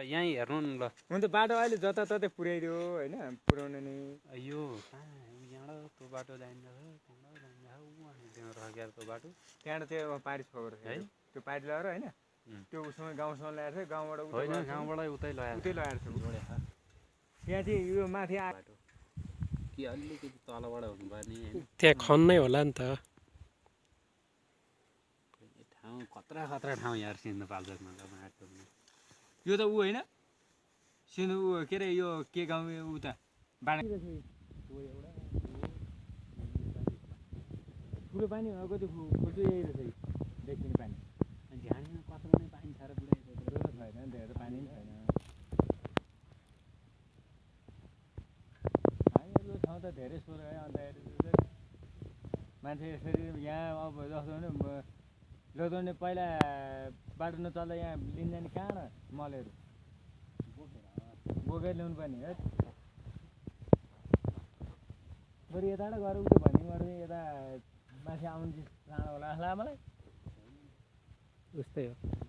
यहीँ हेर्नु न ल हुन्छ बाटो अहिले जताततै पुर्याइदियो होइन पुर्याउनु नि यो यहाँबाट त्यो बाटो जाइन्छ त्यो बाटो त्यहाँबाट त्यो पारी छोडेर है त्यो पारी लगाएर होइन त्यो उसमा गाउँसम्म ल्याएर थियो गाउँबाट होइन गाउँबाटै उतै लगाएर थियो त्यहाँ चाहिँ यो माथि बाटो कि अलिकति तलबाट हुनुपर्ने होइन त्यहाँ खन्नै होला नि त ठाउँ खतरा खतरा ठाउँ यार सिन्धुपाल्चोकमा त माटोमा यो त ऊ होइन सिन्धु ऊ के अरे यो के गाउँ ऊ त बाँडा ठुलो पानी भएको त्यो खोल्छु यही रहेछ देखिने पानी झ्याङमा कत्रो नै पानी छ र बुढा छैन धेरै पानी पनि छैन हामीहरूको ठाउँ त धेरै स्वर है अन्त मान्छे यसरी यहाँ अब जस्तो भने लोदोने पहिला बाटो नचल्दा यहाँ लिन जाने कहाँ मलहरू बोकेर ल्याउनु पर्ने है बरु यताबाट गएर उयो भन्ने गर्दै यता माथि आउनु चाहिँ सानो होला जस्तो लाग्यो मलाई उस्तै हो